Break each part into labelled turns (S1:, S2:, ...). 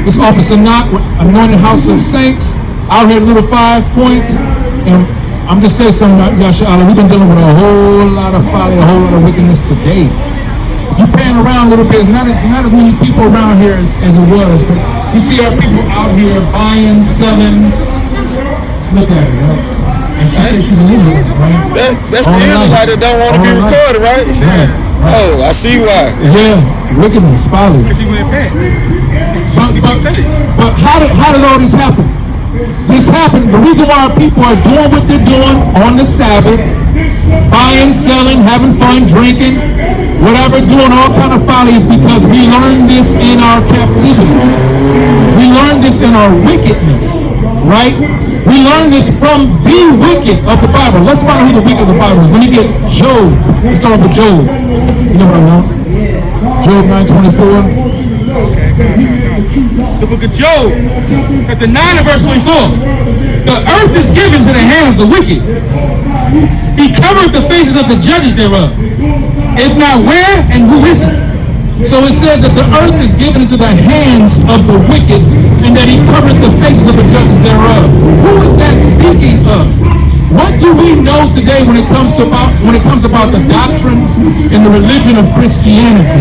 S1: This Officer Knock with Anointed House of Saints out here at Little 5 Points. And I'm just saying something about Yasha. We've been dealing with a whole lot of folly, a whole lot of wickedness today. You pan around a little bit, not as many people around here as it was, but you see our people out here buying, selling. Look at her, right? And she said she's an Israelite, right?
S2: That's the Israelite that don't want to be recorded, right?
S1: Yeah. Right.
S2: Oh, I see why.
S1: Yeah, wickedness, folly.
S3: Because she wearing pants. She said it.
S1: But how did all this happen? This happened, the reason why our people are doing what they're doing on the Sabbath, buying, selling, having fun, drinking, whatever, doing all kind of folly, is because we learned this in our captivity. We learned this in our wickedness, right? We learned this from the wicked of the Bible. Let's find out who the wicked of the Bible is. Let me get Job. Let's start with Job. You know what I want? Job 9:24.
S3: The book of Job, chapter 9 and verse 24. The earth is given to the hand of the wicked. He covereth the faces of the judges thereof. If not, where and who is it?
S1: So it says that the earth is given into the hands of the wicked, and that he covereth the faces of the judges thereof. Who is that speaking of? What do we know today when it comes about the doctrine and the religion of Christianity?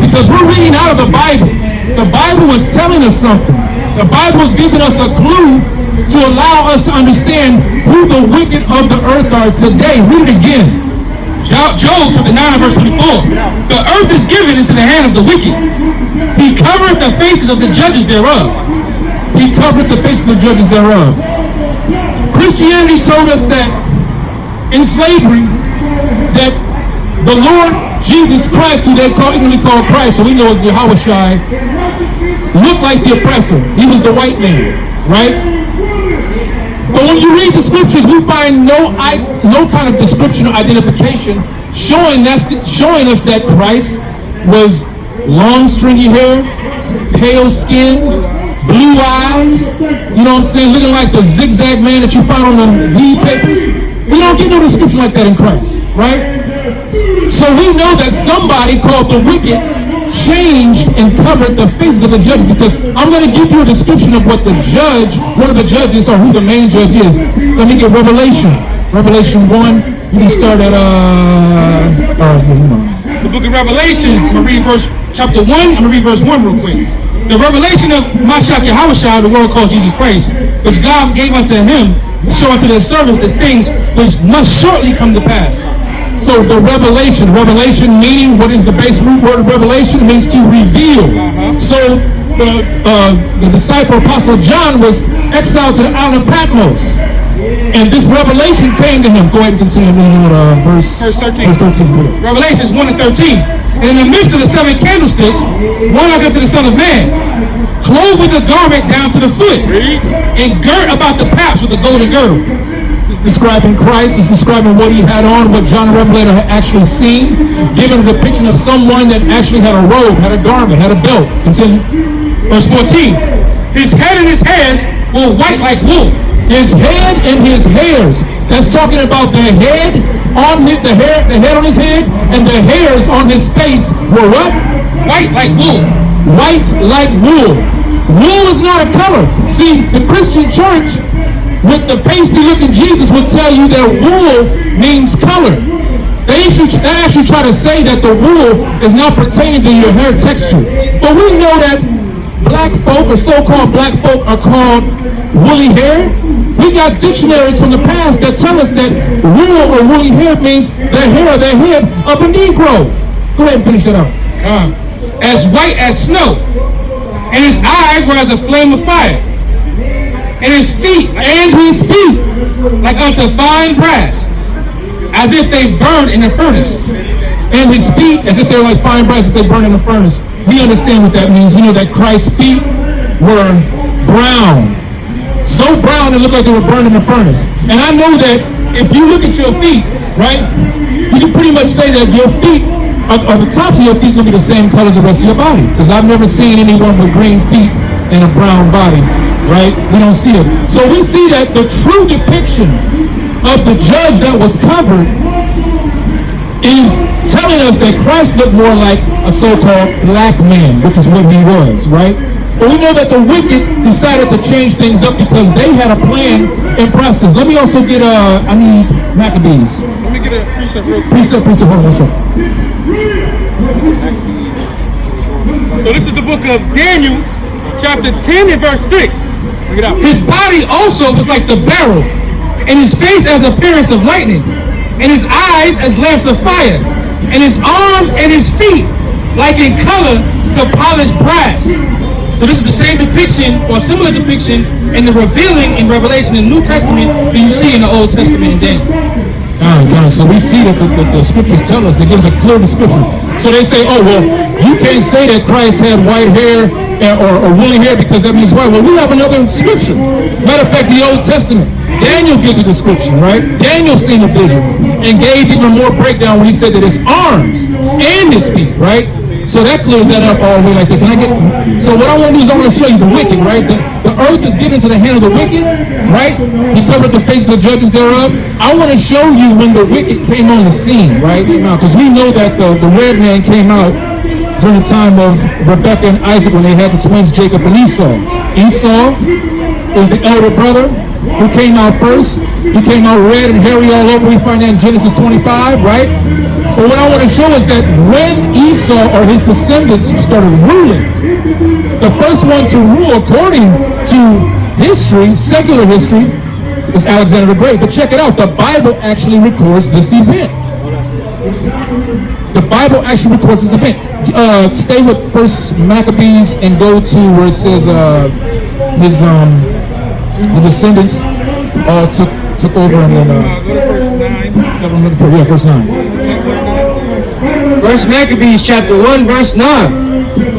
S1: Because we're reading out of the Bible. The Bible is telling us something. The Bible is giving us a clue to allow us to understand who the wicked of the earth are today. Read it again.
S3: Job chapter 9 verse 24. The earth is given into the hand of the wicked. He covereth the faces of the judges thereof.
S1: He covereth the faces of the judges thereof. Christianity told us that in slavery, that the Lord Jesus Christ, who they ignorantly call Christ, so we know as Yahushua, looked like the oppressor. He was the white man, right? But when you read the scriptures, we find no kind of description or identification showing us that Christ was long, stringy hair, pale skin, blue eyes, you know what I'm saying, looking like the zigzag man that you find on the lead papers. We don't get no description like that in Christ, right? So we know that somebody called the wicked changed and covered the faces of the judges, because I'm going to give you a description of what one of the judges, or who the main judge is. Let me get Revelation 1. You can start at
S3: the book of Revelation. I'm going to read chapter 1. I'm going to read verse 1 real quick. The revelation of Mashiach Yahushua, the world called Jesus Christ, which God gave unto him, to show unto their servants the things which must shortly come to pass.
S1: So the revelation meaning, what is the base root word of revelation? It means to reveal. So the disciple Apostle John was exiled to the island of Patmos, and this revelation came to him. Go ahead and continue with verse 13.
S3: Revelations 1 and 13. And in the midst of the 7 candlesticks, one like unto the Son of Man, clothed with a garment down to the foot, and girt about the paps with a golden girdle.
S1: It's describing Christ. It's describing what he had on, what John the Revelator had actually seen, giving a depiction of someone that actually had a robe, had a garment, had a belt. Continue.
S3: Verse 14. His head and his hairs were white like wool.
S1: His head and his hairs. That's talking about the head on the head on his head, and the hairs on his face were what?
S3: White like wool.
S1: White like wool. Wool is not a color. See, the Christian church with the pasty-looking Jesus would tell you that wool means color. They actually try to say that the wool is not pertaining to your hair texture. But we know that black folk, or so-called black folk, are called woolly hair. We got dictionaries from the past that tell us that wool or woolly hair means the hair or the head of a Negro. Go ahead and finish it up.
S3: As white as snow, and his eyes were as a flame of fire, and his feet like unto fine brass, as if they burned in a furnace.
S1: And his feet as if they're like fine brass, if they burn in a furnace. We understand what that means. We know that Christ's feet were brown. So brown it looked like they were burned in a furnace. And I know that if you look at your feet, right, you can pretty much say that your feet, or the tops of your feet, is going to be the same color as the rest of your body. Because I've never seen anyone with green feet and a brown body, right? We don't see it. So we see that the true depiction of the judge that was covered is telling us that Christ looked more like a so-called black man, which is what he was, right? But we know that the wicked decided to change things up because they had a plan and process. Let me also get I need Maccabees.
S3: Let me get a precept real quick.
S1: Precept, hold on a second.
S3: So this is the book of Daniel, chapter 10 and verse 6. Bring it out. His body also was like the beryl, and his face as appearance of lightning, and his eyes as lamps of fire, and his arms and his feet like in color to polished brass. So this is the same depiction or similar depiction in the revealing in Revelation in the New Testament that you see in the Old Testament in Daniel.
S1: So we see that the scriptures tell us, it gives a clear description. So they say, oh, well, you can't say that Christ had white hair or woolly hair because that means white. Well, we have another scripture. Matter of fact, the Old Testament, Daniel gives a description, right? Daniel seen a vision and gave even more breakdown when he said that his arms and his feet, right? So that clears that up all the way like that. Can I get? So what I want to do is I want to show you the wicked, right? The earth is given to the hand of the wicked, right? He covered the faces of the judges thereof. I want to show you when the wicked came on the scene, right? Because we know that the red man came out during the time of Rebekah and Isaac when they had the twins Jacob and Esau. Esau is the elder brother who came out first. He came out red and hairy all over. We find that in Genesis 25, right? But what I want to show is that when Esau or his descendants started ruling, the first one to rule according to history, secular history, is Alexander the Great. But check it out, the Bible actually records this event. The Bible actually records this event. Stay with First Maccabees and go to where it says the descendants took over and then
S3: Go to verse 9.
S1: Yeah, verse 9.
S4: First Maccabees chapter 1 verse 9.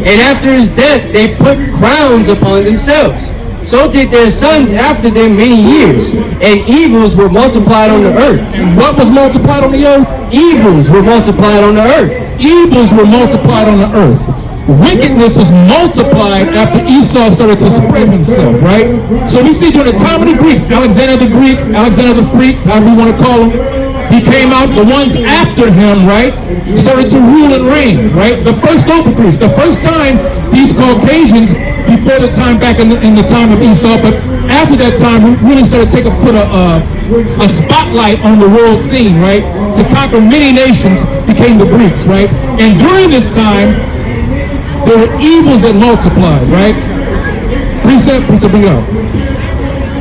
S4: And after his death they put crowns upon themselves. So did their sons after them many years, and evils were multiplied on the earth.
S1: And what was multiplied on the earth?
S4: Evils were multiplied on the earth.
S1: Evils were multiplied on the earth. Wickedness was multiplied after Esau started to spread himself, right? So we see during the time of the Greeks, Alexander the Greek, Alexander the Freak, however you want to call him, he came out, the ones after him, right, started to rule and reign, right? The first over Greece, the first time these Caucasians, before the time back in the time of Esau, but after that time, we really started to put a spotlight on the world scene, right? To conquer many nations became the Greeks, right? And during this time, there were evils that multiplied, right? Precept, bring it up.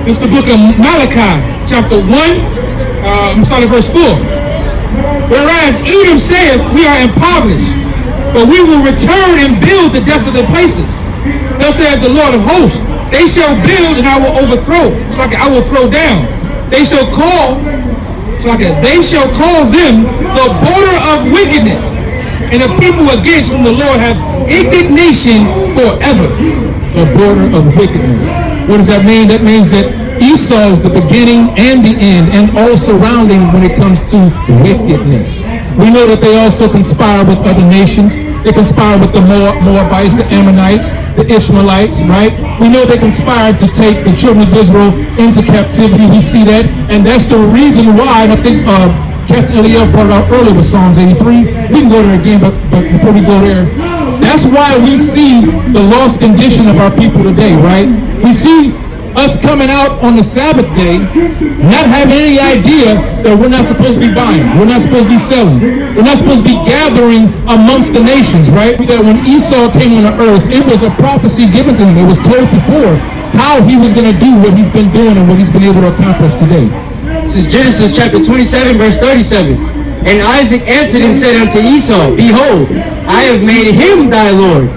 S3: It's the book of Malachi, chapter 1, I'm starting at verse 4. Whereas Edom saith, we are impoverished, but we will return and build the desolate places. Thus saith the Lord of hosts, they shall build and I will overthrow. It's like I will throw down. They shall call them the border of wickedness, and a people against whom the Lord hath indignation forever.
S1: The border of wickedness. What does that mean? That means that Esau is the beginning and the end, and all surrounding when it comes to wickedness. We know that they also conspire with other nations. They conspire with the Moabites, the Ammonites, the Ishmaelites, right? We know they conspired to take the children of Israel into captivity. We see that, and that's the reason why, and I think Captain Eliel brought it out earlier with Psalms 83. We can go there again, but before we go there, that's why we see the lost condition of our people today, right? We see us coming out on the Sabbath day, not having any idea that we're not supposed to be buying, we're not supposed to be selling, we're not supposed to be gathering amongst the nations, right? That when Esau came on the earth, it was a prophecy given to him. It was told before how he was going to do what he's been doing and what he's been able to accomplish today.
S4: This is Genesis chapter 27 verse 37. And Isaac answered and said unto Esau, behold, I have made him thy Lord,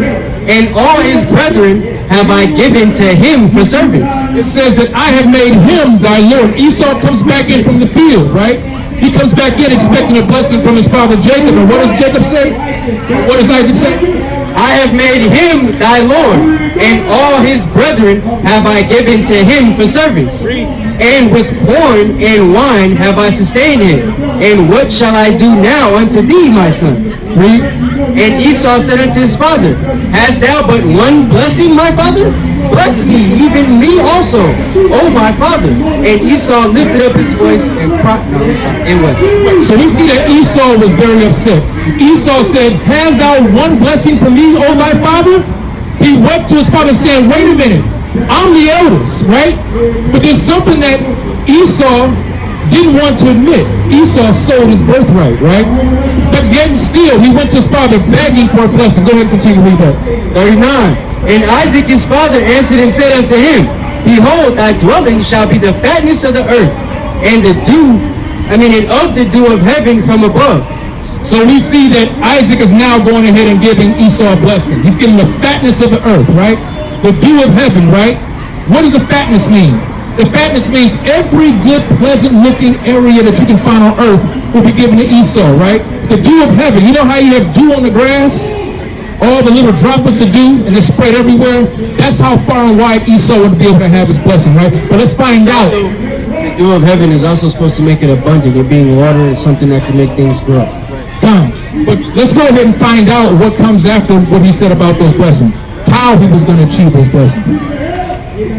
S4: and all his brethren have I given to him for servants.
S1: It says that I have made him thy Lord. Esau comes back in from the field, right? He comes back in expecting a blessing from his father Jacob. And what does Jacob say? What does Isaac say?
S4: I have made him thy Lord, and all his brethren have I given to him for servants. And with corn and wine have I sustained him. And what shall I do now unto thee, my son?
S1: Read.
S4: And Esau said unto his father, hast thou but one blessing, my father? Bless me, even me also, O my father. And Esau lifted up his voice and cried. And what?
S1: So we see that Esau was very upset. Esau said, hast thou one blessing from me, O thy father? he went to his father saying, wait a minute, I'm the eldest, right? But there's something that Esau didn't want to admit. Esau sold his birthright, right? But yet and still, he went to his father begging for a blessing. Go ahead and continue to read that.
S4: 39. And Isaac his father answered and said unto him, Behold, thy dwelling shall be the fatness of the earth, and of the dew of heaven from above.
S1: So we see that Isaac is now going ahead and giving Esau a blessing. He's getting the fatness of the earth, right? The dew of heaven, right? What does the fatness mean? The fatness means every good, pleasant-looking area that you can find on earth will be given to Esau, right? The dew of heaven. You know how you have dew on the grass? All the little droplets of dew, and it's spread everywhere? That's how far and wide Esau would be able to have his blessing, right? But let's find out.
S4: Also, the dew of heaven is also supposed to make it abundant. It being water is something that can make things grow.
S1: But let's go ahead and find out what comes after what he said about those blessings. How he was going to achieve those blessings.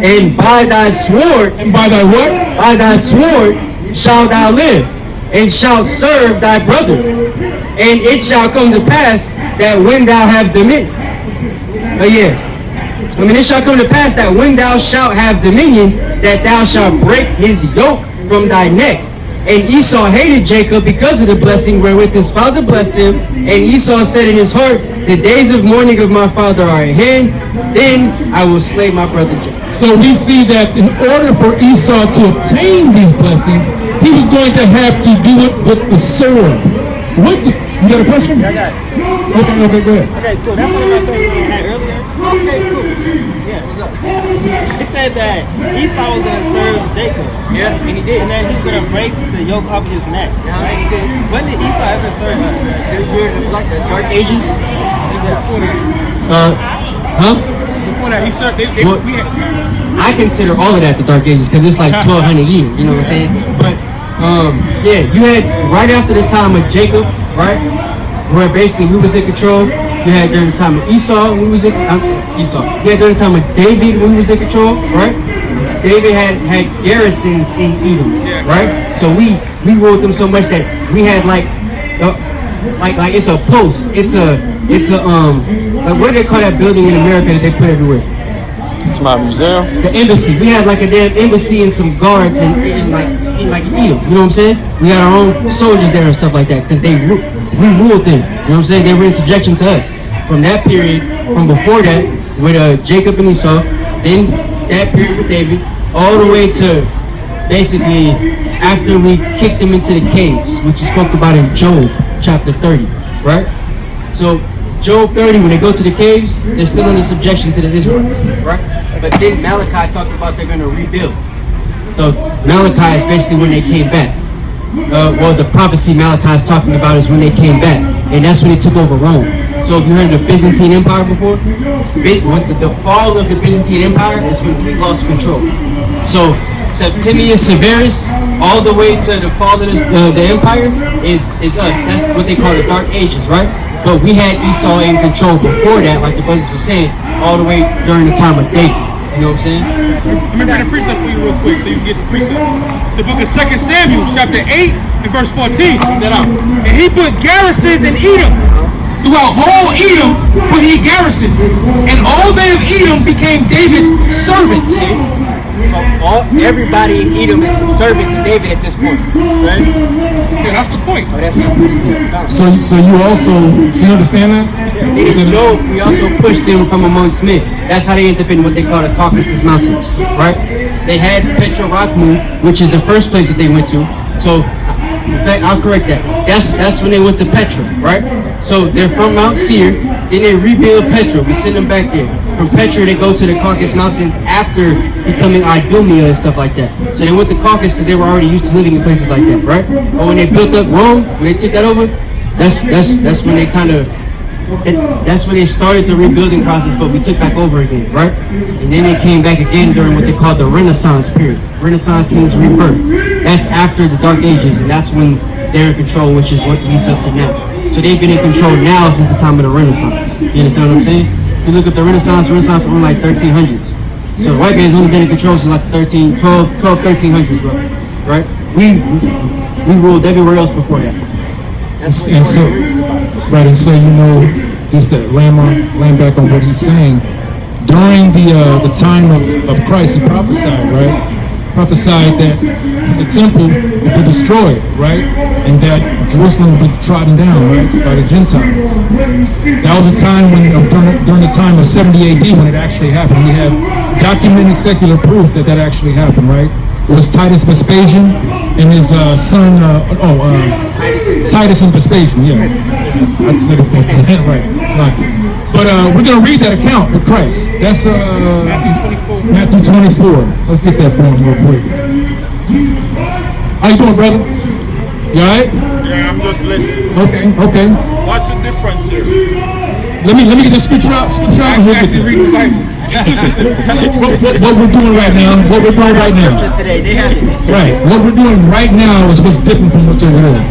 S4: And by thy sword,
S1: And by thy what?
S4: by thy sword shalt thou live, and shalt serve thy brother. And it shall come to pass that when thou have dominion, it shall come to pass that when thou shalt have dominion, that thou shalt break his yoke from thy neck. And Esau hated Jacob because of the blessing wherewith his father blessed him. And Esau said in his heart, The days of mourning of my father are at hand, then I will slay my brother Jacob.
S1: So we see that in order for Esau to obtain these blessings, he was going to have to do it with the sword. You got a question?
S5: I got it.
S1: Okay, go ahead.
S5: Okay, cool. That's one of my questions I had earlier. Okay, cool. Yeah. What's up? It said that Esau was going to serve Jacob.
S4: Yeah, and he did.
S5: And then he was going to break the yoke off his neck.
S4: Yeah, and he did.
S5: When did Esau ever serve us?
S4: Like the Dark Ages?
S5: Before that.
S3: Before that, he served. We had
S4: I consider all of that the Dark Ages because it's like 1200 years, you know what I'm saying? But you had right after the time of Jacob, right? Where basically we was in control. You had during the time of Esau, we was in Esau. You had during the time of David when we was in control, right? David had garrisons in Edom, right? So we ruled them so much that we had like it's a post. It's a like what do they call that building in America that they put everywhere?
S2: It's my museum.
S4: The embassy. We had like a damn embassy and some guards in Edom. You know what I'm saying? We had our own soldiers there and stuff like that because we ruled them. You know what I'm saying? They were in subjection to us. From that period, from before that, with Jacob and Esau, then that period with David, all the way to basically after we kicked them into the caves, which is spoke about in Job chapter 30, right? So Job 30, when they go to the caves, they're still under subjection to the Israelites, right? But then Malachi talks about they're going to rebuild. So Malachi is basically when they came back. The prophecy Malachi is talking about is when they came back, and that's when they took over Rome. So if you heard of the Byzantine Empire before, the fall of the Byzantine Empire is when we lost control. So Septimius Severus, all the way to the fall of the empire is us. That's what they call the Dark Ages, right? But we had Esau in control before that, like the brothers were saying, all the way during the time of David. You know what I'm saying?
S3: Let me read a precept for you real quick so you can get the precept. The book of 2 Samuel, chapter 8 and verse 14. Check that out. And he put garrisons in Edom. Throughout all Edom put he garrisons. And all they of Edom became David's servants.
S4: So everybody in Edom is a servant to David at this point, right?
S3: Yeah, that's the point.
S4: Oh, that's good.
S1: So you understand that?
S4: Then in Job, we also pushed them from amongst men. That's how they ended up in what they call the Caucasus Mountains, right? They had Petra-Rakhmu, which is the first place that they went to. So, in fact, I'll correct that. That's when they went to Petra, right? So they're from Mount Seir, then they rebuild Petra. We send them back there. From Petra, they go to the Caucasus Mountains after becoming Idumea and stuff like that. So they went to Caucasus because they were already used to living in places like that, right? But when they built up Rome, when they took that over, that's when they that's when they started the rebuilding process, but we took back over again, right? And then they came back again during what they call the Renaissance period. Renaissance means rebirth. That's after the Dark Ages, and that's when they're in control, which is what leads up to now. So they've been in control now since the time of the Renaissance. You understand what I'm saying? If you look at the Renaissance only like 1300s. So the white man's only been in control since like 1300s, right? We ruled everywhere else before that.
S1: And so you know, just to land back on what he's saying, during the time of Christ, he prophesied, right? Prophesied that the temple would be destroyed, right? And that Jerusalem would be trodden down, right, by the Gentiles. That was a time when, during the time of 70 AD, when it actually happened. We have documented secular proof that actually happened, right? It was Titus Vespasian and his son, Titus and Vespasian, yeah. I said it right. It's not good. But we're going to read that account with Christ. That's Matthew 24. Let's get that for him real quick. How you doing, brother? You all right?
S6: Yeah, I'm just listening.
S1: Okay.
S6: What's the difference here?
S1: Let me get the scripture out, and we'll get to
S3: reading the Bible.
S1: what we're doing right now.
S4: Today, they have it.
S1: Right. What we're doing right now is what's different from what's over there.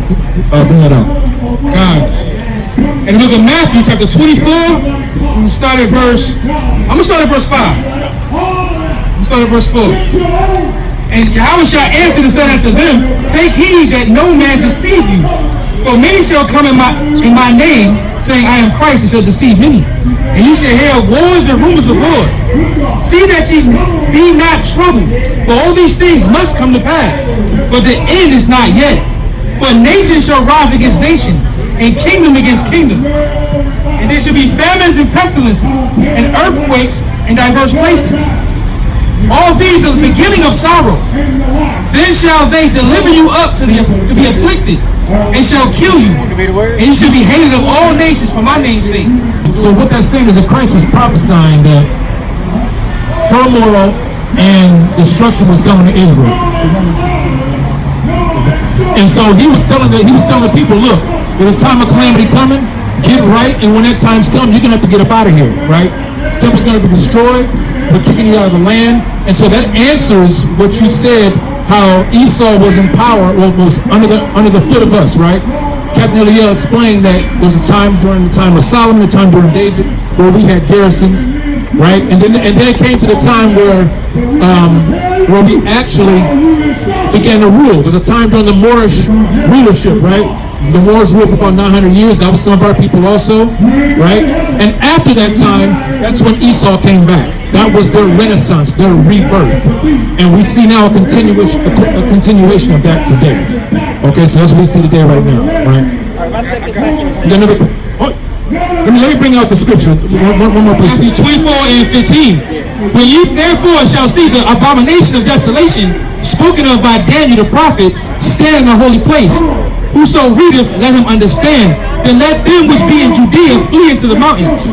S1: Bring that up.
S3: God. And look at Matthew chapter 24. I'm gonna start at verse 5. I'm gonna start at verse 4. And Yahweh shall answer and said unto them, take heed that no man deceive you. For many shall come in my name, saying, I am Christ, and shall deceive many. And you shall hear of wars and rumors of wars. See that ye be not troubled, for all these things must come to pass. But the end is not yet. For nation shall rise against nation, and kingdom against kingdom. And there shall be famines and pestilences, and earthquakes in diverse places. All these are the beginning of sorrow. Then shall they deliver you up to be afflicted, and shall kill you. And you shall be hated of all nations for my name's sake.
S1: So what that's saying is that Christ was prophesying that turmoil and destruction was coming to Israel. And so he was telling the people, look, there's a time of calamity coming. Get right, and when that time's come, you're gonna have to get up out of here, right? The temple's gonna be destroyed. We're kicking you out of the land. And so that answers what you said, how Esau was in power, was under the foot of us, right? Captain Eliel explained that there was a time during the time of Solomon, a time during David, where we had garrisons, right? And then it came to the time where we actually began to rule. There was a time during the Moorish rulership, right? The Moors ruled for about 900 years. That was some of our people also, right? And after that time, that's when Esau came back. That was their renaissance, their rebirth. And we see now a continuation of that today. Okay, so that's what we see today right now, right? Let me bring out the scripture. One more place.
S3: Matthew 24 and 15. When ye therefore shall see the abomination of desolation spoken of by Daniel the prophet stand in the holy place, whoso readeth, let him understand. Then let them which be in Judea flee into the mountains.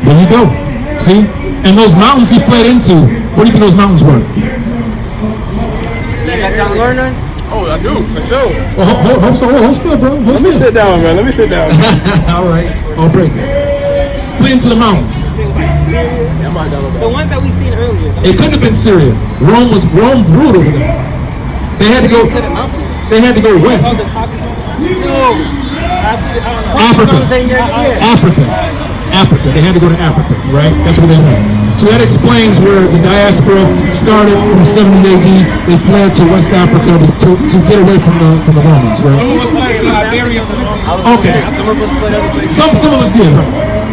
S1: There you go. See? And those mountains he fled into, what do you think those mountains were?
S4: You got time to learn that?
S6: Oh, I do, for sure.
S1: Well, hold still, bro. Hold still.
S6: Sit down, man. Let me sit down.
S1: All right. All praises. Flee into the mountains.
S5: The ones that we seen earlier.
S1: It couldn't have been Syria. Rome ruled over them. They had to go
S4: To the mountains.
S1: They had to go west. Africa. They had to go to Africa, right? That's where they went. So that explains where the diaspora started from 70 AD. They fled to West Africa to get away from the Romans, right? Okay.
S4: Some of us fled other places.
S1: Some of us did, right?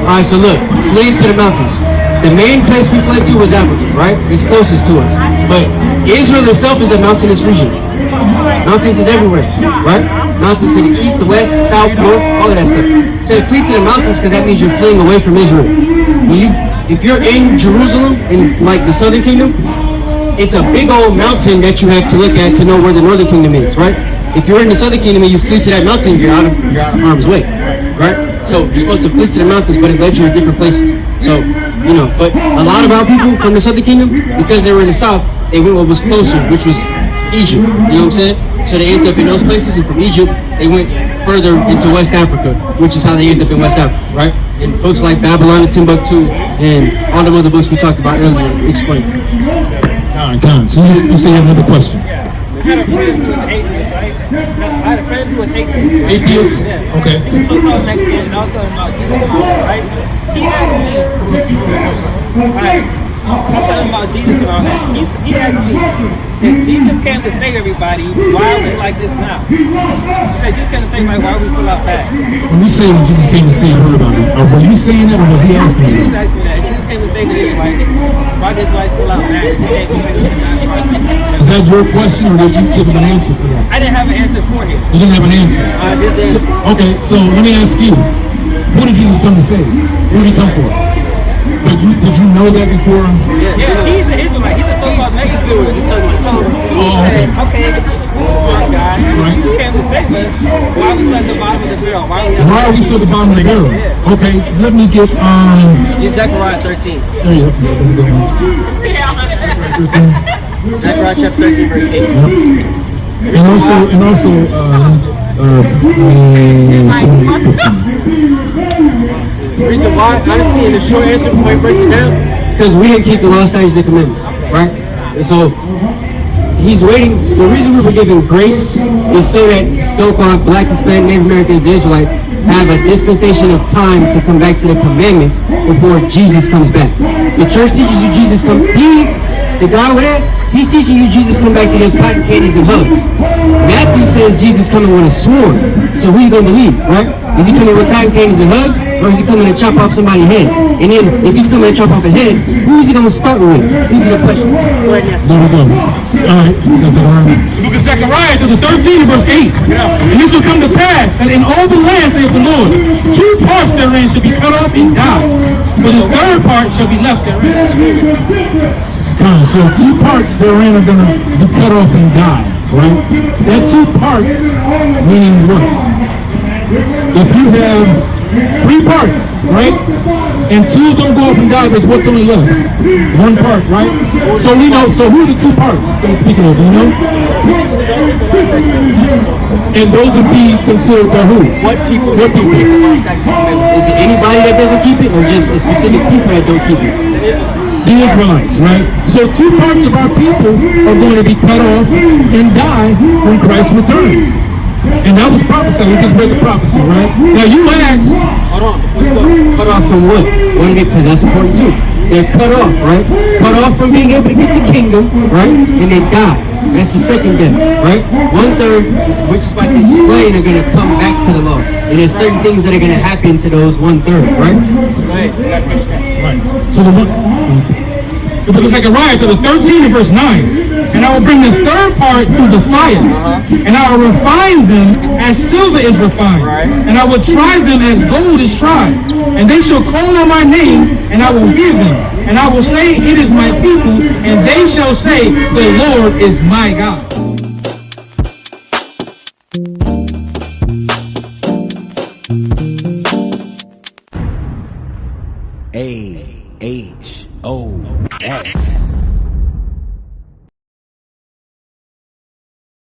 S4: All right, so look, flee into the mountains. The main place we fled to was Africa, right? It's closest to us. But Israel itself is a mountainous region. Mountains is everywhere, right? Mountains to the east, the west, south, north, all of that stuff. So flee to the mountains because that means you're fleeing away from Israel. If you're in Jerusalem, in like the southern kingdom, it's a big old mountain that you have to look at to know where the northern kingdom is, right? If you're in the southern kingdom and you flee to that mountain, you're out of harm's way, right? So you're supposed to flee to the mountains, but it led you to different places. So, but a lot of our people from the southern kingdom, because they were in the south, they went what was closer, which was Egypt, you know what I'm saying? So they ended up in those places, and from Egypt, they went further into West Africa, which is how they ended up in West Africa, right? And books like Babylon and Timbuktu, and all the other books we talked about earlier explain.
S1: Con. So you say you have another question.
S5: I had a friend who was atheist, right? I had a friend who was atheist.
S1: Atheist?
S5: Yeah.
S1: Okay.
S5: So called Mexican, and also about Jesus, right? He asked me, right? I'm talking about Jesus and all that. He asked me, if Jesus came to save everybody, why are we like this now? He said, Jesus came to save everybody, why are we still out back?
S1: When you say when Jesus came to save everybody, were you saying that or was he asking
S5: He
S1: you?
S5: was asking that. came to save the Israelites. Why the Israelites still out there? He came to save the
S1: Is that your question, or did you give him an answer for that?
S5: I didn't have an answer for him.
S1: You didn't have an answer. Okay, so let me ask you, who did Jesus come to save? Who did he come for? Did you know that before?
S5: Yeah, he's an Israelite. He's a so-called Mexican.
S1: Oh, okay.
S5: Okay, smart guy.
S1: Right.
S5: He came to save us. Why are we still at the bottom of the barrel?
S1: Why are we still at the bottom of the barrel? Okay, let me get
S4: Zechariah 13.
S1: there you go. That's a good one. 13.
S4: Zechariah chapter 13, verse 8.
S1: And also 15.
S4: The reason why, honestly, in the short answer before he breaks it down, it's because we didn't keep the law, statutes, and commandments, right? And so he's waiting. The reason we were given grace is so that so-called Blacks, Hispanic, Native Americans, the Israelites have a dispensation of time to come back to the commandments before Jesus comes back. The church teaches you Jesus come. The guy over there, he's teaching you Jesus come back to give cotton candies and hugs. Matthew says Jesus coming with a sword. So who you gonna believe, right? Is he coming with cotton candies and hugs, or is he coming to chop off somebody's head? And then, if he's coming to chop off a head, who is he gonna start with? These are the questions. Go ahead, Nestor.
S1: There we go. All right, that's all right.
S3: The book of Zechariah, chapter 13, verse 8. And it shall come to pass that in all the land, saith the Lord, 2 parts therein shall be cut off and die, but the third part shall be left therein.
S1: So 2 parts therein are going to be cut off and die, right? That 2 parts, meaning what? If you have 3 parts, right? And 2 of them go off and die, there's what's only left? 1 part, right? So we know, so who are the 2 parts that he's speaking of, do you know? And those would be considered by who?
S4: What people?
S1: What people?
S4: Is it anybody that doesn't keep it, or just a specific people that don't keep it?
S1: The Israelites, right? So 2 parts of our people are going to be cut off and die when Christ returns. And that was prophesied. We just read the prophecy, right? Now you asked.
S4: Hold on, before you go. Cut off from what? What did it? Because that's important too. They're cut off, right? Cut off from being able to get the kingdom, right? And they die. That's the second death, right? 1/3, which is about to explain, are going to come back to the law. And there's certain things that are going to happen to those 1/3, right? Go ahead, you got to finish that.
S1: Right. So the
S3: book of Zechariah, chapter 13, verse 9. And I will bring the third part through the fire, and I will refine them as silver is refined, and I will try them as gold is tried. And they shall call on my name, and I will hear them. And I will say, it is my people, and they shall say, the Lord is my God.
S7: AHOS.